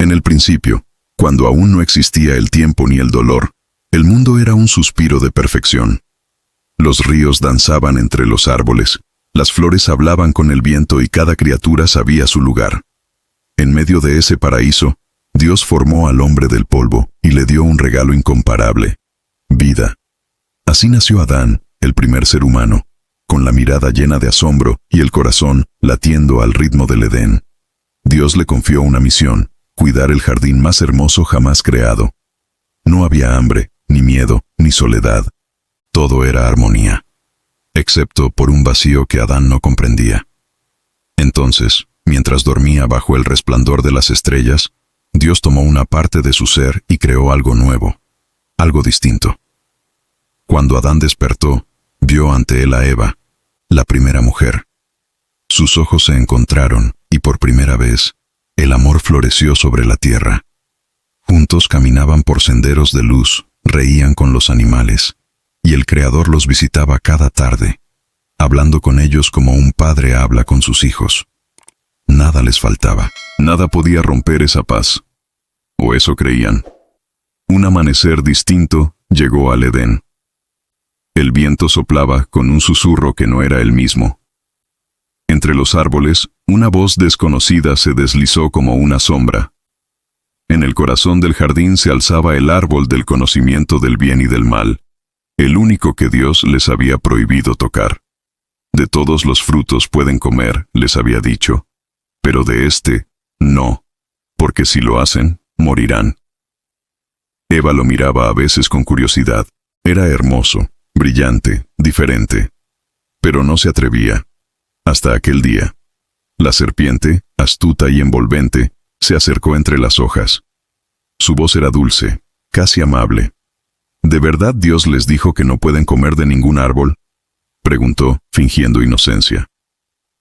En el principio, cuando aún no existía el tiempo ni el dolor, el mundo era un suspiro de perfección. Los ríos danzaban entre los árboles, las flores hablaban con el viento y cada criatura sabía su lugar. En medio de ese paraíso, Dios formó al hombre del polvo y le dio un regalo incomparable: vida. Así nació Adán, el primer ser humano, con la mirada llena de asombro y el corazón latiendo al ritmo del Edén. Dios le confió una misión: cuidar el jardín más hermoso jamás creado. No había hambre, ni miedo, ni soledad. Todo era armonía, excepto por un vacío que Adán no comprendía. Entonces, mientras dormía bajo el resplandor de las estrellas, Dios tomó una parte de su ser y creó algo nuevo, algo distinto. Cuando Adán despertó, vio ante él a Eva, la primera mujer. Sus ojos se encontraron y por primera vez, el amor floreció sobre la tierra. Juntos caminaban por senderos de luz, reían con los animales, y el Creador los visitaba cada tarde, hablando con ellos como un padre habla con sus hijos. Nada les faltaba, nada podía romper esa paz. O eso creían. Un amanecer distinto llegó al Edén. El viento soplaba con un susurro que no era el mismo. Entre los árboles, una voz desconocida se deslizó como una sombra. En el corazón del jardín se alzaba el árbol del conocimiento del bien y del mal, el único que Dios les había prohibido tocar. De todos los frutos pueden comer, les había dicho, pero de este, no, porque si lo hacen, morirán. Eva lo miraba a veces con curiosidad. Era hermoso, brillante, diferente, pero no se atrevía. Hasta aquel día. La serpiente, astuta y envolvente, se acercó entre las hojas. Su voz era dulce, casi amable. ¿De verdad Dios les dijo que no pueden comer de ningún árbol?, preguntó, fingiendo inocencia.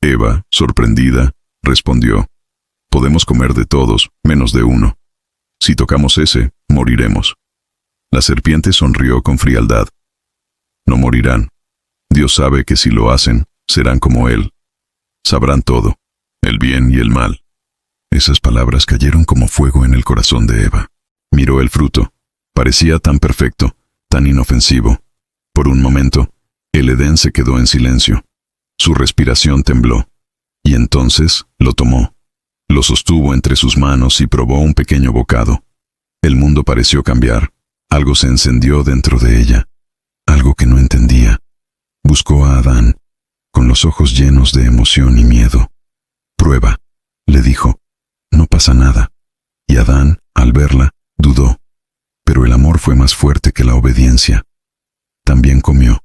Eva, sorprendida, respondió: podemos comer de todos, menos de uno. Si tocamos ese, moriremos. La serpiente sonrió con frialdad. No morirán. Dios sabe que si lo hacen, serán como Él. Sabrán todo, el bien y el mal. Esas palabras cayeron como fuego en el corazón de Eva. Miró el fruto. Parecía tan perfecto, tan inofensivo. Por un momento, el Edén se quedó en silencio. Su respiración tembló. Y entonces lo tomó. Lo sostuvo entre sus manos y probó un pequeño bocado. El mundo pareció cambiar. Algo se encendió dentro de ella. Algo que no entendía. Buscó a Adán, con los ojos llenos de emoción y miedo. Prueba, le dijo. No pasa nada. Y Adán, al verla, dudó. Pero el amor fue más fuerte que la obediencia. También comió.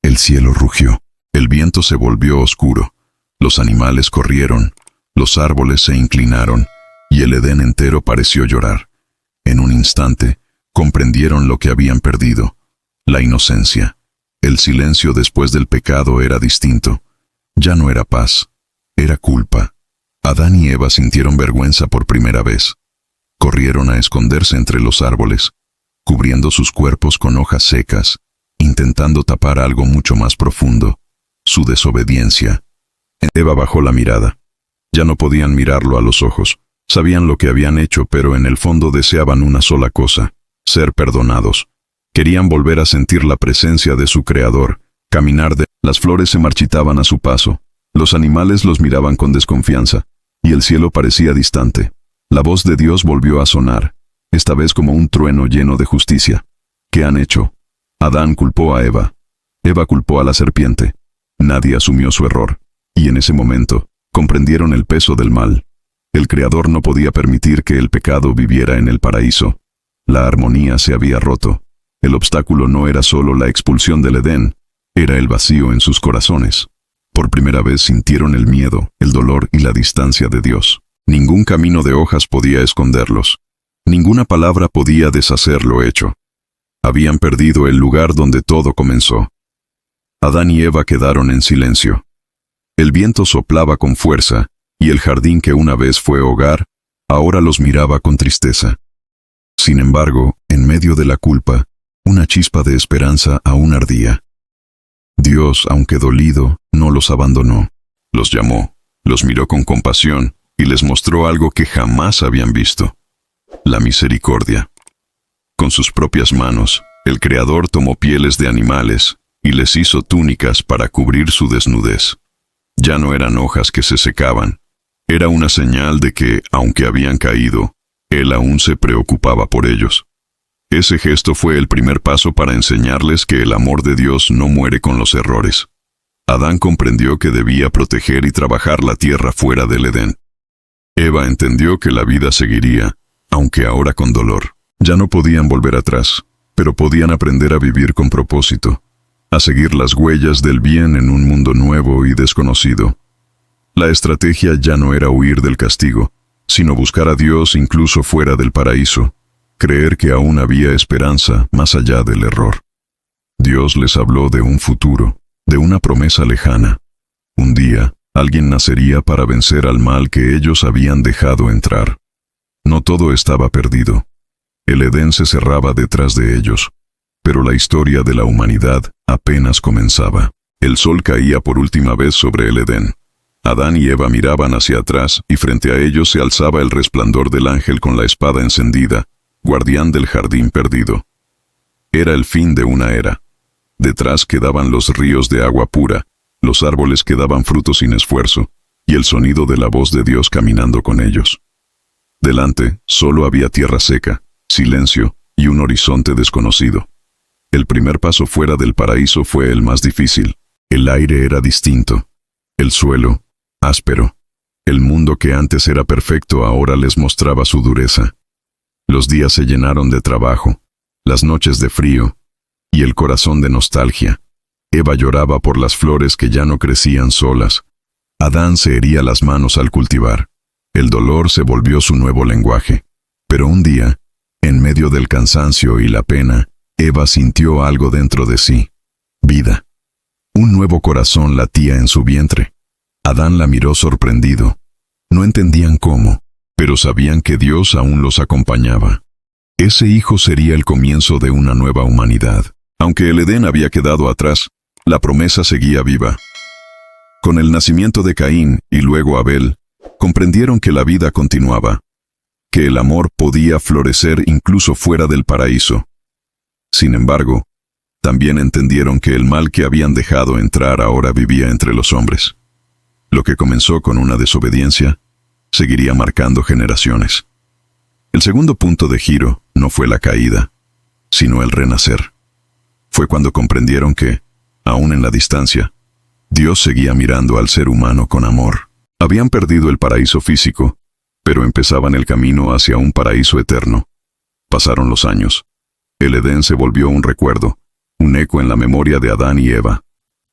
El cielo rugió. El viento se volvió oscuro. Los animales corrieron. Los árboles se inclinaron. Y el Edén entero pareció llorar. En un instante, comprendieron lo que habían perdido. La inocencia. El silencio después del pecado era distinto. Ya no era paz. Era culpa. Adán y Eva sintieron vergüenza por primera vez. Corrieron a esconderse entre los árboles, cubriendo sus cuerpos con hojas secas, intentando tapar algo mucho más profundo: su desobediencia. Eva bajó la mirada. Ya no podían mirarlo a los ojos. Sabían lo que habían hecho, pero en el fondo deseaban una sola cosa: ser perdonados. Querían volver a sentir la presencia de su Creador, caminar de... Las flores se marchitaban a su paso, los animales los miraban con desconfianza, y el cielo parecía distante. La voz de Dios volvió a sonar, esta vez como un trueno lleno de justicia. ¿Qué han hecho? Adán culpó a Eva. Eva culpó a la serpiente. Nadie asumió su error, y en ese momento, comprendieron el peso del mal. El Creador no podía permitir que el pecado viviera en el paraíso. La armonía se había roto. El obstáculo no era solo la expulsión del Edén, era el vacío en sus corazones. Por primera vez sintieron el miedo, el dolor y la distancia de Dios. Ningún camino de hojas podía esconderlos. Ninguna palabra podía deshacer lo hecho. Habían perdido el lugar donde todo comenzó. Adán y Eva quedaron en silencio. El viento soplaba con fuerza, y el jardín que una vez fue hogar, ahora los miraba con tristeza. Sin embargo, en medio de la culpa, una chispa de esperanza aún ardía. Dios, aunque dolido, no los abandonó. Los llamó, los miró con compasión y les mostró algo que jamás habían visto: la misericordia. Con sus propias manos, el Creador tomó pieles de animales y les hizo túnicas para cubrir su desnudez. Ya no eran hojas que se secaban. Era una señal de que, aunque habían caído, Él aún se preocupaba por ellos. Ese gesto fue el primer paso para enseñarles que el amor de Dios no muere con los errores. Adán comprendió que debía proteger y trabajar la tierra fuera del Edén. Eva entendió que la vida seguiría, aunque ahora con dolor. Ya no podían volver atrás, pero podían aprender a vivir con propósito, a seguir las huellas del bien en un mundo nuevo y desconocido. La estrategia ya no era huir del castigo, sino buscar a Dios incluso fuera del paraíso, creer que aún había esperanza más allá del error. Dios les habló de un futuro, de una promesa lejana. Un día, alguien nacería para vencer al mal que ellos habían dejado entrar. No todo estaba perdido. El Edén se cerraba detrás de ellos, pero la historia de la humanidad apenas comenzaba. El sol caía por última vez sobre el Edén. Adán y Eva miraban hacia atrás y frente a ellos se alzaba el resplandor del ángel con la espada encendida, guardián del jardín perdido. Era el fin de una era. Detrás quedaban los ríos de agua pura, los árboles que daban frutos sin esfuerzo, y el sonido de la voz de Dios caminando con ellos. Delante solo había tierra seca, silencio y un horizonte desconocido. El primer paso fuera del paraíso fue el más difícil. El aire era distinto, el suelo, áspero. El mundo que antes era perfecto ahora les mostraba su dureza. Los días se llenaron de trabajo, las noches de frío, y el corazón de nostalgia. Eva lloraba por las flores que ya no crecían solas. Adán se hería las manos al cultivar. El dolor se volvió su nuevo lenguaje. Pero un día, en medio del cansancio y la pena, Eva sintió algo dentro de sí. Vida. Un nuevo corazón latía en su vientre. Adán la miró sorprendido. No entendían cómo, pero sabían que Dios aún los acompañaba. Ese hijo sería el comienzo de una nueva humanidad. Aunque el Edén había quedado atrás, la promesa seguía viva. Con el nacimiento de Caín y luego Abel, comprendieron que la vida continuaba, que el amor podía florecer incluso fuera del paraíso. Sin embargo, también entendieron que el mal que habían dejado entrar ahora vivía entre los hombres. Lo que comenzó con una desobediencia, seguiría marcando generaciones. El segundo punto de giro no fue la caída, sino el renacer. Fue cuando comprendieron que, aún en la distancia, Dios seguía mirando al ser humano con amor. Habían perdido el paraíso físico, pero empezaban el camino hacia un paraíso eterno. Pasaron los años. El Edén se volvió un recuerdo, un eco en la memoria de Adán y Eva.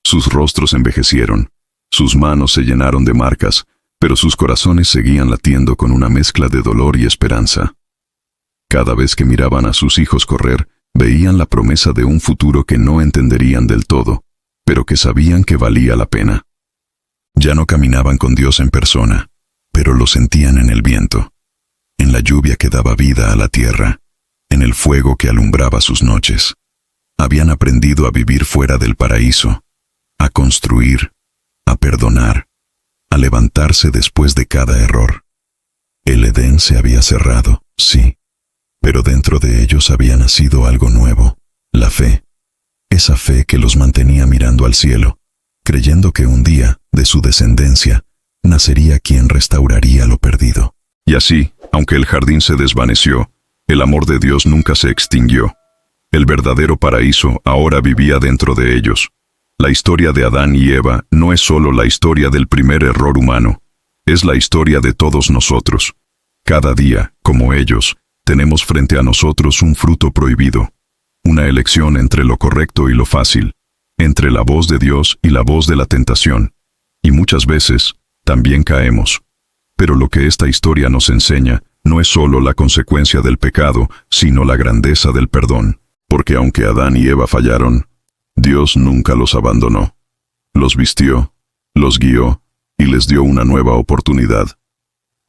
Sus rostros envejecieron, sus manos se llenaron de marcas, pero sus corazones seguían latiendo con una mezcla de dolor y esperanza. Cada vez que miraban a sus hijos correr, veían la promesa de un futuro que no entenderían del todo, pero que sabían que valía la pena. Ya no caminaban con Dios en persona, pero lo sentían en el viento, en la lluvia que daba vida a la tierra, en el fuego que alumbraba sus noches. Habían aprendido a vivir fuera del paraíso, a construir, a perdonar, a levantarse después de cada error. El Edén se había cerrado, sí, pero dentro de ellos había nacido algo nuevo, la fe. Esa fe que los mantenía mirando al cielo, creyendo que un día, de su descendencia, nacería quien restauraría lo perdido. Y así, aunque el jardín se desvaneció, el amor de Dios nunca se extinguió. El verdadero paraíso ahora vivía dentro de ellos. La historia de Adán y Eva no es solo la historia del primer error humano, es la historia de todos nosotros. Cada día, como ellos, tenemos frente a nosotros un fruto prohibido, una elección entre lo correcto y lo fácil, entre la voz de Dios y la voz de la tentación, y muchas veces también caemos. Pero lo que esta historia nos enseña no es solo la consecuencia del pecado, sino la grandeza del perdón, porque aunque Adán y Eva fallaron, Dios nunca los abandonó. Los vistió, los guió y les dio una nueva oportunidad.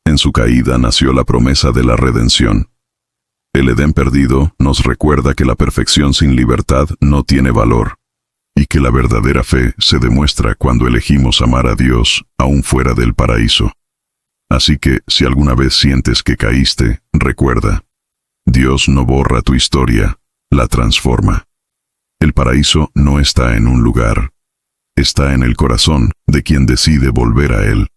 En su caída nació la promesa de la redención. El Edén perdido nos recuerda que la perfección sin libertad no tiene valor, y que la verdadera fe se demuestra cuando elegimos amar a Dios aún fuera del paraíso. Así que, si alguna vez sientes que caíste, recuerda, Dios no borra tu historia, la transforma. El paraíso no está en un lugar, está en el corazón de quien decide volver a él.